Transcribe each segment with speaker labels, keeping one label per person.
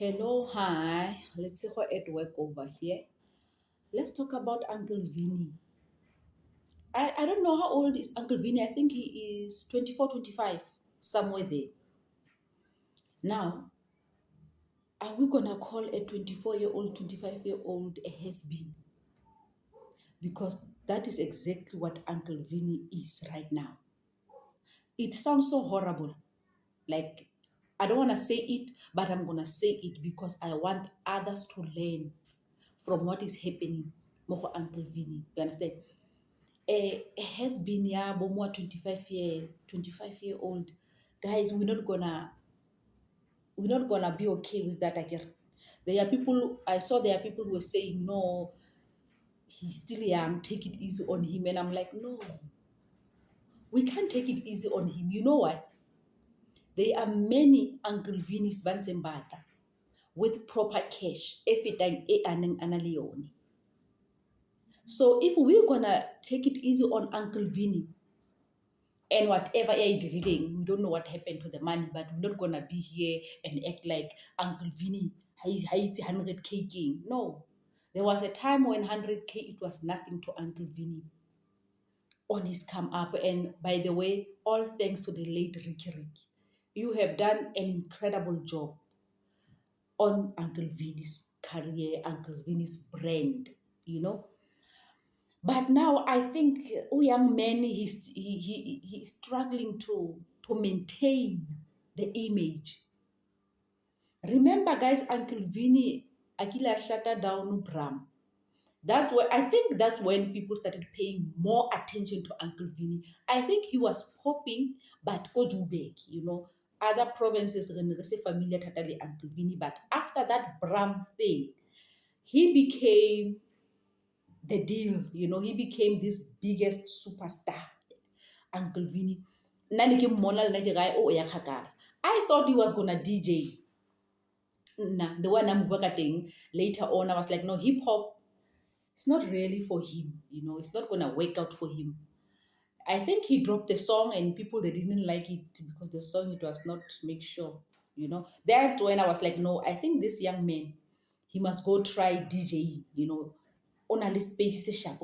Speaker 1: Hello, hi. Let's see what at work over here. Let's talk about Uncle Vinny. I don't know how old is Uncle Vinny. I think he is 24, 25, somewhere there. Now, are we going to call a 24-year-old, 25-year-old a has-been? Because that is exactly what Uncle Vinny is right now. It sounds so horrible. Like, I don't want to say it, but I'm going to say it because I want others to learn from what is happening. More Uncle Vinny. You understand? Has been yeah bomo 25 year old guys, we're not gonna be okay with that again. There are people I saw, there are people who were saying no, he's still young, take it easy on him, and I'm like, no, we can't take it easy on him. You know what, there are many Uncle Vinny's banzembata with proper cash efitang e aneng analeone. So if we're gonna take it easy on Uncle Vinny, and whatever I did reading, we don't know what happened to the money, but we're not gonna be here and act like Uncle Vinny, he's 100K king. No. There was a time when 100K, it was nothing to Uncle Vinny on his come up. And by the way, all thanks to the late Ricky Rick. You have done an incredible job on Uncle Vinny's career, Uncle Vinny's brand, you know. But now I think young man, he's struggling to maintain the image. Remember, guys, Uncle Vinny Akila shut down Bram. That's what I think. That's when people started paying more attention to Uncle Vinny. I think he was popping, but Kojubek, other provinces familiar to Uncle Vinny. But after that Bram thing, he became the deal. He became this biggest superstar, Uncle Vinny. I thought he was gonna DJ. Nah, the one I'm working later on, I was like, no, hip hop, it's not really for him. It's not gonna work out for him. I think he dropped the song and people, they didn't like it because the song, it was not make sure. That when I was like, no, I think this young man, he must go try DJ, on a list basis sharp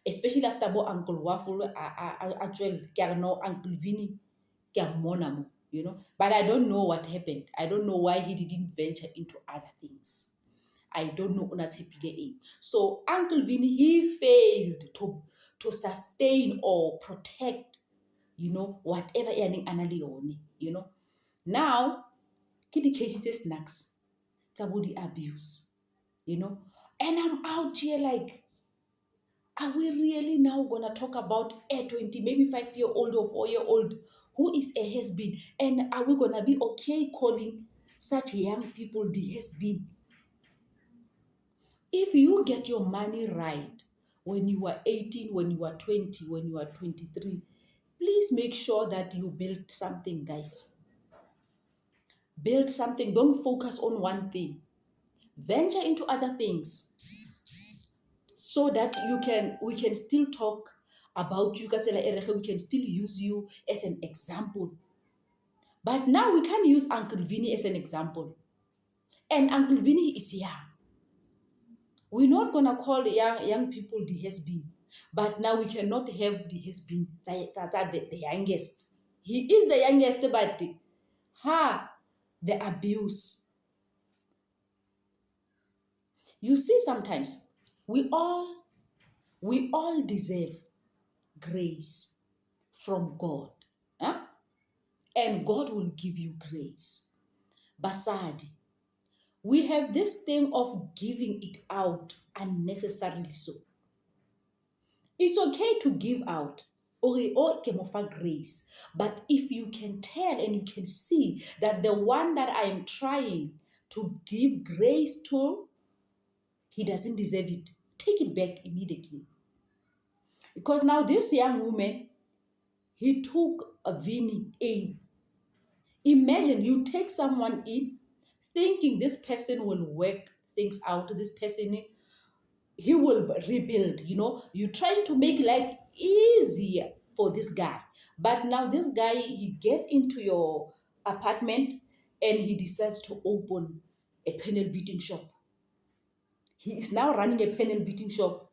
Speaker 1: especially after bo Uncle Waffle actual no Uncle Vinny but I don't know what happened. I don't know why he didn't venture into other things. I don't know. So Uncle Vinny, he failed to sustain or protect, whatever earning analeone, Now, kid the cases snacks, tabudi abuse, And I'm out here like, are we really now gonna talk about a 20, maybe 5-year-old or 4-year-old who is a has-been? And are we gonna be okay calling such young people the has-been? If you get your money right when you were 18, when you were 20, when you were 23, please make sure that you build something, guys. Build something. Don't focus on one thing. Venture into other things so that we can still talk about you. We can still use you as an example. But now we can't use Uncle Vinny as an example. And Uncle Vinny is young. We're not gonna call young people the has-been, but now we cannot have the has-been the youngest. He is the youngest, but the abuse. You see, sometimes we all deserve grace from God, huh? And God will give you grace. Basadi, we have this thing of giving it out unnecessarily so. It's okay to give out or offer grace, but if you can tell and you can see that the one that I am trying to give grace to, he doesn't deserve it, take it back immediately. Because now this young woman, he took a Vinny in. Imagine you take someone in thinking this person will work things out, this person, he will rebuild. You're trying to make life easier for this guy, but now this guy, he gets into your apartment and he decides to open a panel beating shop. He is now running a panel beating shop.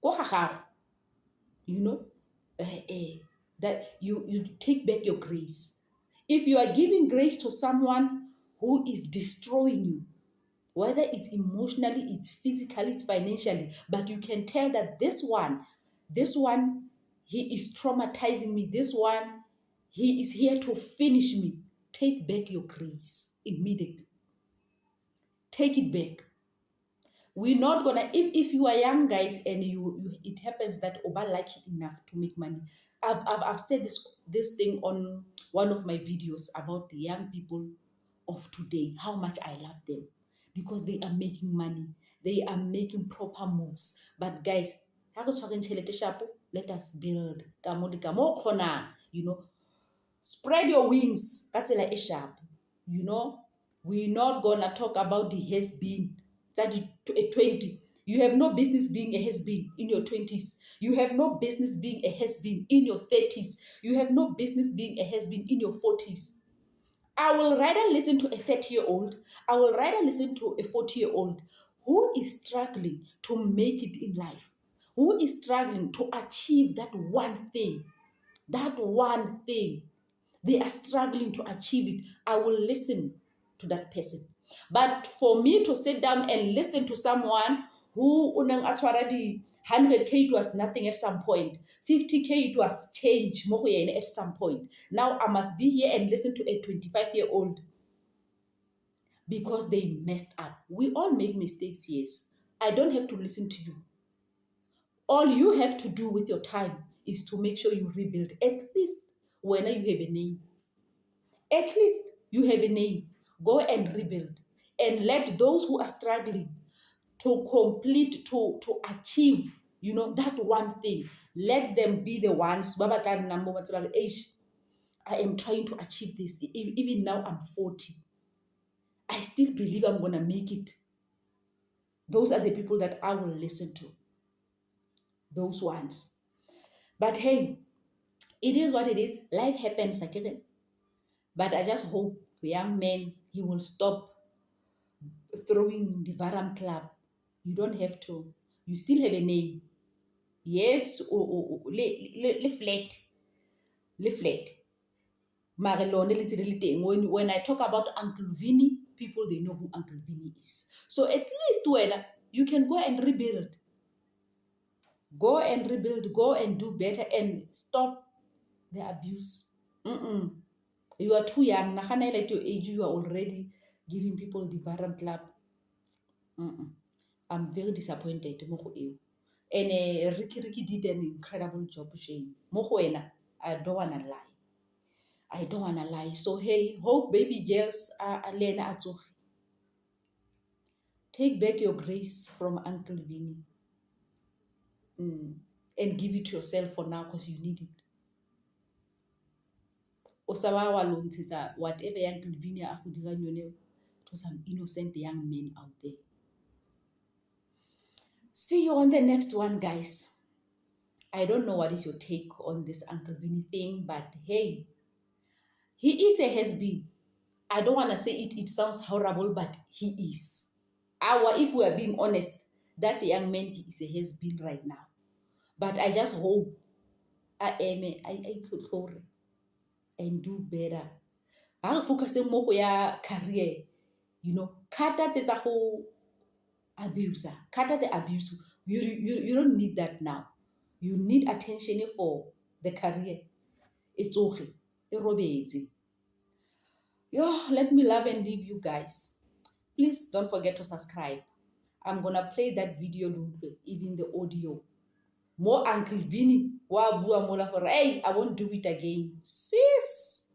Speaker 1: Ko ga gago, you know, that you take back your grace. If you are giving grace to someone who is destroying you, whether it's emotionally, it's physically, it's financially, but you can tell that this one, he is traumatizing me. This one, he is here to finish me. Take back your grace immediately. Take it back. We're not gonna, if you are young guys and you it happens that Oba like it enough to make money. I've said this thing on one of my videos about the young people of today, how much I love them because they are making money, they are making proper moves. But guys, let us build, you know, spread your wings. That's like a sharp. You know, we're not gonna talk about the has been 20. You have no business being a has been in your 20s. You have no business being a has been in your 30s. You have no business being a has been in your 40s. I will rather listen to a 30-year-old. I will rather listen to a 40-year-old who is struggling to make it in life, who is struggling to achieve that one thing. That one thing. They are struggling to achieve it. I will listen to that person. But for me to sit down and listen to someone who unang aswaradi 100K it was nothing at some point, 50K it was change at some point. Now I must be here and listen to a 25-year-old because they messed up. We all make mistakes, yes. I don't have to listen to you. All you have to do with your time is to make sure you rebuild. At least when you have a name. At least you have a name. Go and rebuild. And let those who are struggling to complete, to achieve, that one thing, let them be the ones. I am trying to achieve this. Even now I'm 40. I still believe I'm going to make it. Those are the people that I will listen to. Those ones. But hey, it is what it is. Life happens. But I just hope young man, he will stop throwing the Varam Club. You don't have to. You still have a name. Yes, le flat. Le flat. When I talk about Uncle Vinny, people, they know who Uncle Vinny is. So at least when you can go and rebuild. Go and rebuild. Go and do better and stop the abuse. You are too young. At your age, you are already giving people the Varam Club. I'm very disappointed. And Ricky did an incredible job, Shane. I don't wanna lie. I don't wanna lie. So hey, hope baby girls are Lena Atsuhi. Take back your grace from Uncle Vinny. And give it to yourself for now because you need it. Osawa Lontisa, whatever Uncle Vinny to some innocent young men out there. See you on the next one, guys. I don't know what is your take on this Uncle Vinny thing, but hey, he is a has-been. I don't want to say it sounds horrible, but he is. If we are being honest, that young man, he is a has-been right now. But I just hope I and do better. I focus more on career, cut out the whole abuser, cut out the abuse. You don't need that now. You need attention for the career. It's okay. Let me love and leave you guys. Please don't forget to subscribe. I'm gonna play that video, even the audio. More Uncle Vinny. Hey, I won't do it again. Sis.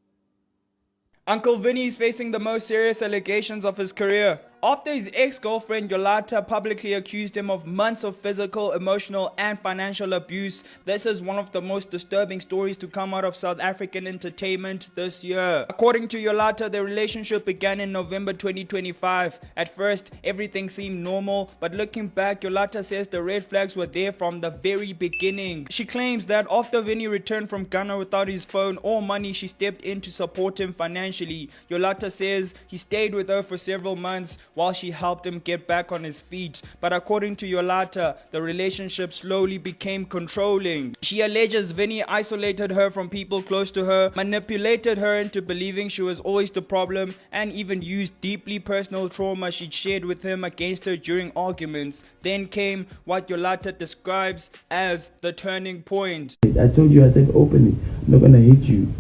Speaker 2: Uncle Vinny is facing the most serious allegations of his career. After his ex-girlfriend Yolata publicly accused him of months of physical, emotional, and financial abuse, this is one of the most disturbing stories to come out of South African entertainment this year. According to Yolata, their relationship began in November 2025. At first, everything seemed normal, but looking back, Yolata says the red flags were there from the very beginning. She claims that after Vinny returned from Ghana without his phone or money, she stepped in to support him financially. Yolata says he stayed with her for several months while she helped him get back on his feet. But according to Yolata, the relationship slowly became controlling. She alleges Vinny isolated her from people close to her, manipulated her into believing she was always the problem, and even used deeply personal trauma she'd shared with him against her during arguments. Then came what Yolata describes as the turning point.
Speaker 3: I told you, I said, open it. I'm not gonna hit you.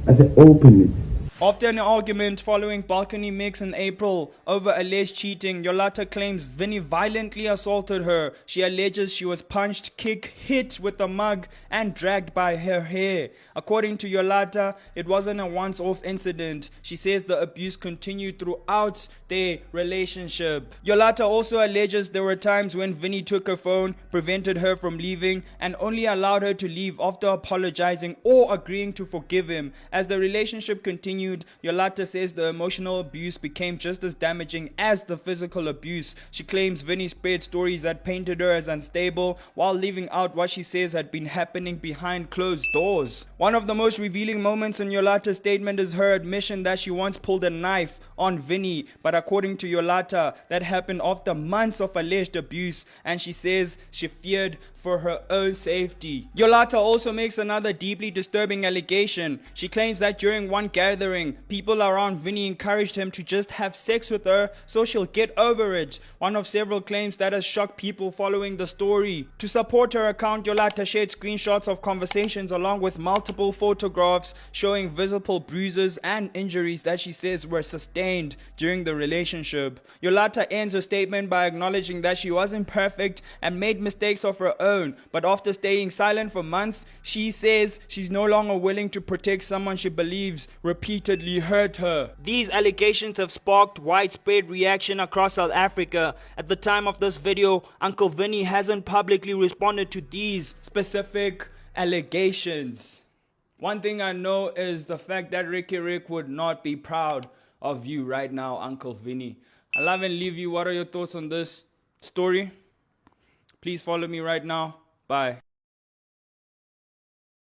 Speaker 3: I said, open it.
Speaker 2: After an argument following balcony mix in April over alleged cheating, Yolata claims Vinny violently assaulted her. She alleges she was punched, kicked, hit with a mug, and dragged by her hair. According to Yolata, it wasn't a once-off incident. She says the abuse continued throughout their relationship. Yolata also alleges there were times when Vinny took her phone, prevented her from leaving, and only allowed her to leave after apologizing or agreeing to forgive him. As the relationship continued, Yolata says the emotional abuse became just as damaging as the physical abuse. She claims Vinny spread stories that painted her as unstable while leaving out what she says had been happening behind closed doors. One of the most revealing moments in Yolata's statement is her admission that she once pulled a knife on Vinny, but according to Yolata, that happened after months of alleged abuse, and she says she feared for her own safety. Yolata also makes another deeply disturbing allegation. She claims that during one gathering, people around Vinny encouraged him to just have sex with her so she'll get over it. One of several claims that has shocked people following the story. To support her account, Yolata shared screenshots of conversations along with multiple photographs showing visible bruises and injuries that she says were sustained during the relationship. Yolata ends her statement by acknowledging that she wasn't perfect and made mistakes of her own, but after staying silent for months, she says she's no longer willing to protect someone she believes repeatedly hurt her. These allegations have sparked widespread reaction across South Africa. At the time of this video, Uncle Vinny hasn't publicly responded to these specific allegations. One thing I know is the fact that Ricky Rick would not be proud of you right now, Uncle Vinny. I love and leave you. What are your thoughts on this story? Please follow me right now. Bye.